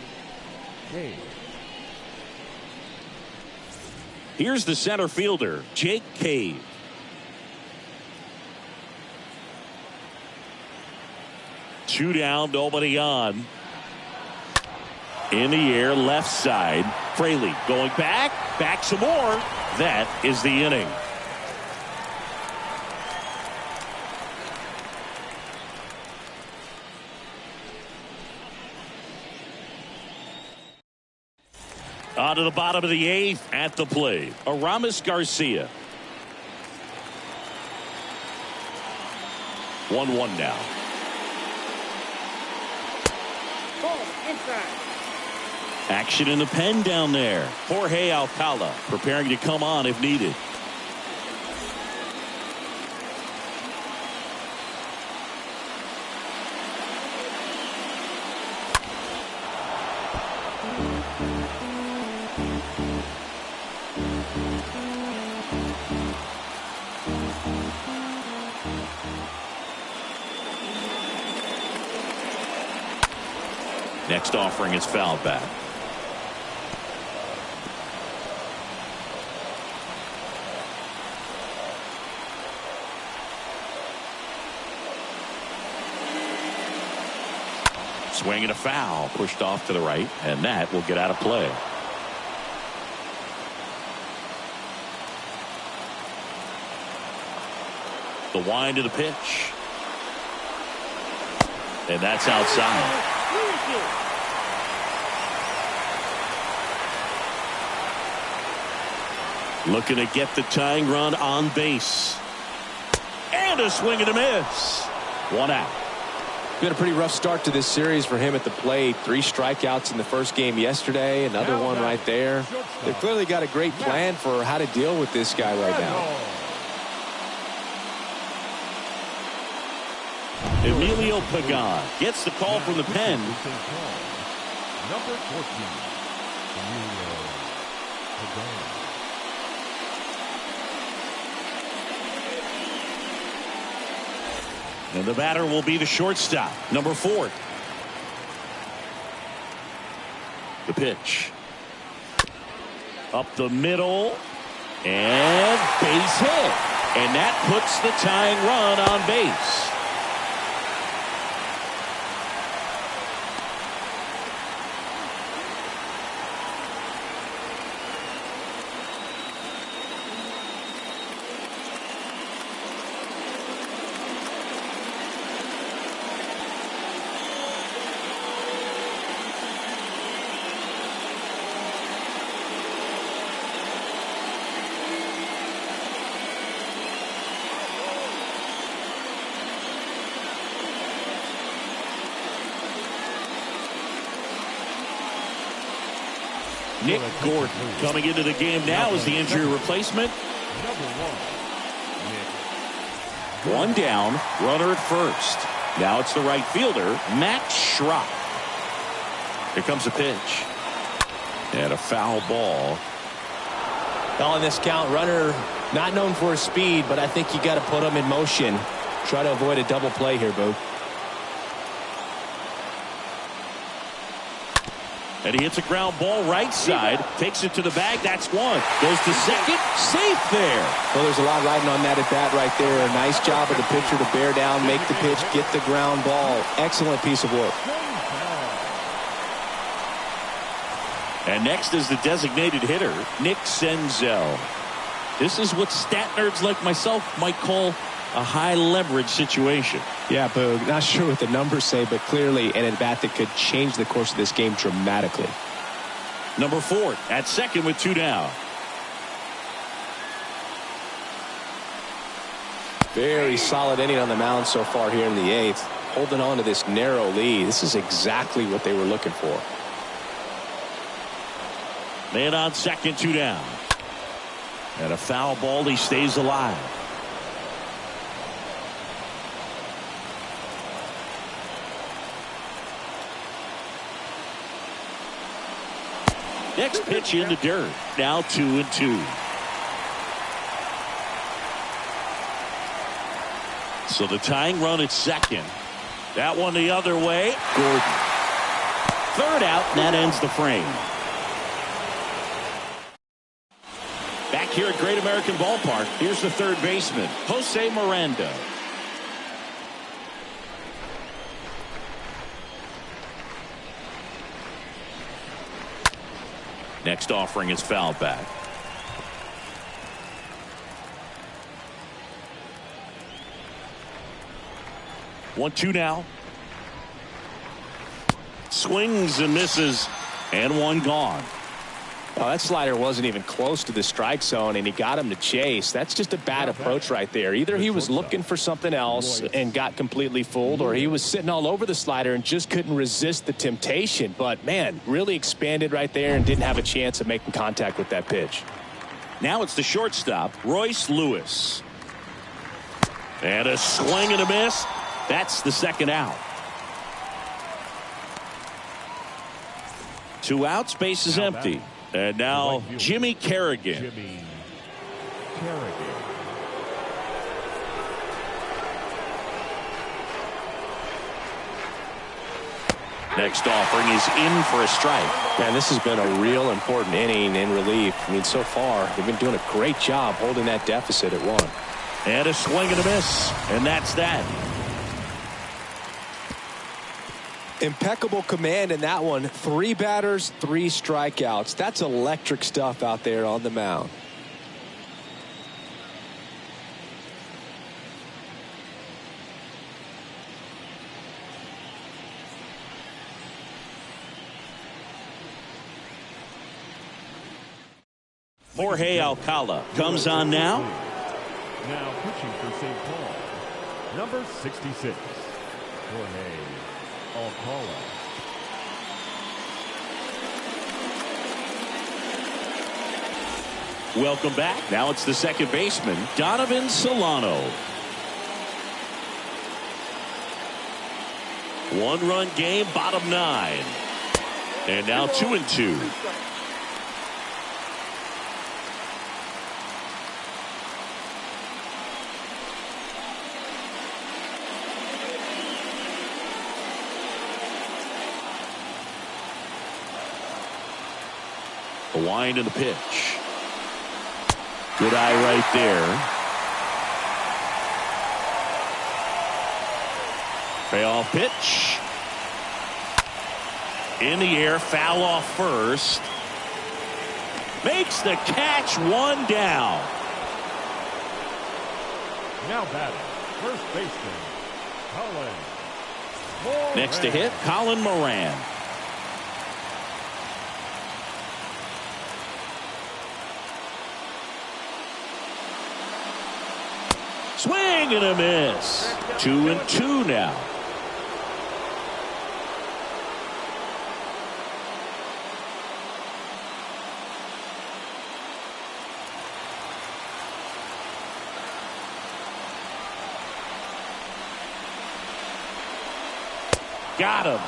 Cave. Here's the center fielder, Jake Cave. Two down, nobody on. In the air, left side. Fraley going back some more. That is the inning. On to the bottom of the 8th at the plate, Aramis Garcia. 1-1 now. Inside. Action in the pen down there. Jorge Alcala preparing to come on if needed. Next offering is fouled back. Swing and a foul, pushed off to the right, and that will get out of play. The wind of the pitch. And that's outside. Looking to get the tying run on base. And a swing and a miss. 1 out. Been a pretty rough start to this series for him at the plate. 3 strikeouts in the first game yesterday. Another one right there. They've clearly got a great plan for how to deal with this guy right now. Emilio Pagan gets the call from the pen. Number 14, Emilio Pagan. And the batter will be the shortstop, number 4. The pitch. Up the middle. And base hit. And that puts the tying run on base. Nick Gordon coming into the game now as the injury replacement. One down, runner at first. Now it's the right fielder, Matt Schrock. Here comes a pitch. And a foul ball. On this count, runner not known for his speed, but I think you got to put him in motion. Try to avoid a double play here, Boo. And he hits a ground ball right side, takes it to the bag. That's one. Goes to second, safe there. Well, there's a lot riding on that at bat right there. A nice job of the pitcher to bear down, make the pitch, get the ground ball. Excellent piece of work. And next is the designated hitter, Nick Senzel. This is what stat nerds like myself might call a high leverage situation. Yeah, Boog, not sure what the numbers say, but clearly an at-bat that could change the course of this game dramatically. Number 4 at second with 2 down. Very solid inning on the mound so far here in the 8th. Holding on to this narrow lead. This is exactly what they were looking for. Man on second, 2 down. And a foul ball. He stays alive. Next pitch in the dirt. Now 2-2. So the tying run at second. That one the other way. Gordon. Third out, and that ends the frame. Back here at Great American Ballpark, here's the third baseman, Jose Miranda. Next offering is fouled back. 1-2 now. Swings and misses, and one gone. Well, that slider wasn't even close to the strike zone, and he got him to chase. That's just a bad approach right there. Either he was looking for something else and got completely fooled, or he was sitting all over the slider and just couldn't resist the temptation. But, man, really expanded right there and didn't have a chance of making contact with that pitch. Now it's the shortstop, Royce Lewis. And a swing and a miss. That's the second out. 2 outs, base is empty. And now Jimmy Kerrigan. Next offering is in for a strike. Man, this has been a real important inning in relief. I mean, so far, they've been doing a great job holding that deficit at 1. And a swing and a miss. And that's that. Impeccable command in that one. 3 batters, 3 strikeouts. That's electric stuff out there on the mound. Jorge Alcala comes on now. Now pitching for St. Paul, number 66, Jorge Alcala. Welcome back. Now it's the second baseman, Donovan Solano. 1-run game, bottom 9. And now 2-2. The wind and the pitch. Good eye right there. Payoff pitch. In the air, foul off first. Makes the catch, 1 down. Now batting, first baseman, Colin Moran. Next to hit, Colin Moran. Swing and a miss. 2-2 now. Got him.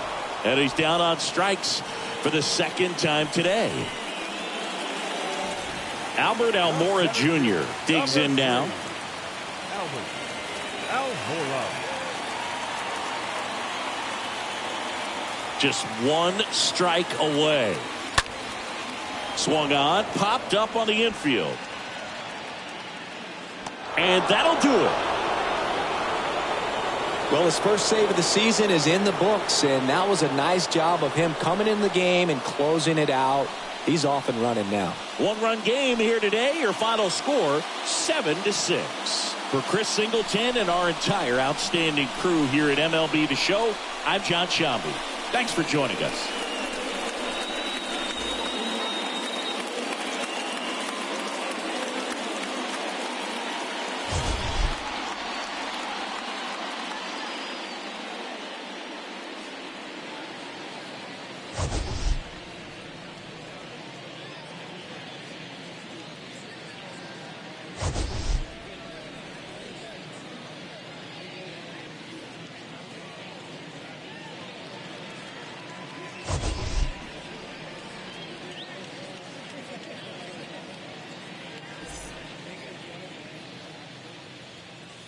And he's down on strikes for the second time today. Albert Almora Jr. digs in now. Almora. Just 1 strike away. Swung on, popped up on the infield. And that'll do it. Well, his first save of the season is in the books, and that was a nice job of him coming in the game and closing it out. He's off and running now. 1-run game here today. Your final score, 7-6. For Chris Singleton and our entire outstanding crew here at MLB The Show, I'm John Shambi. Thanks for joining us.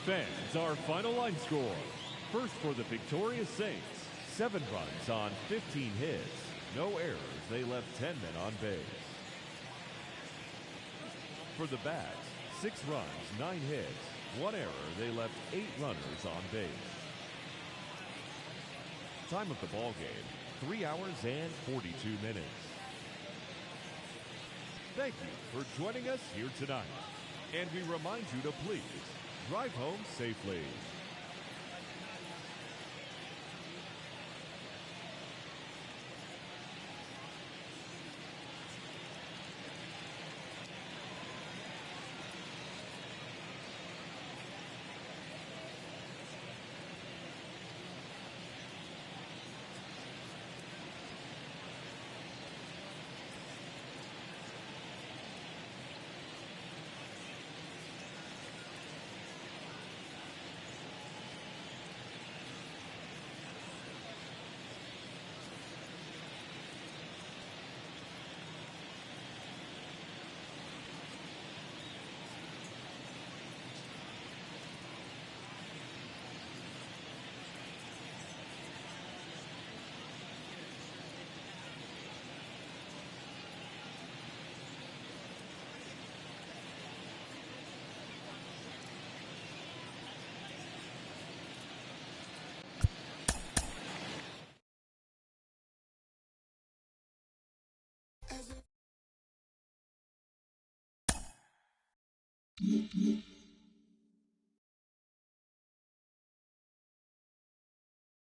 Fans, our final line score. First for the victorious Saints, 7 runs on 15 hits. No errors, they left 10 men on base. For the Bats, 6 runs, 9 hits. 1 error, they left 8 runners on base. Time of the ball game, 3 hours and 42 minutes. Thank you for joining us here tonight. And we remind you to please drive home safely.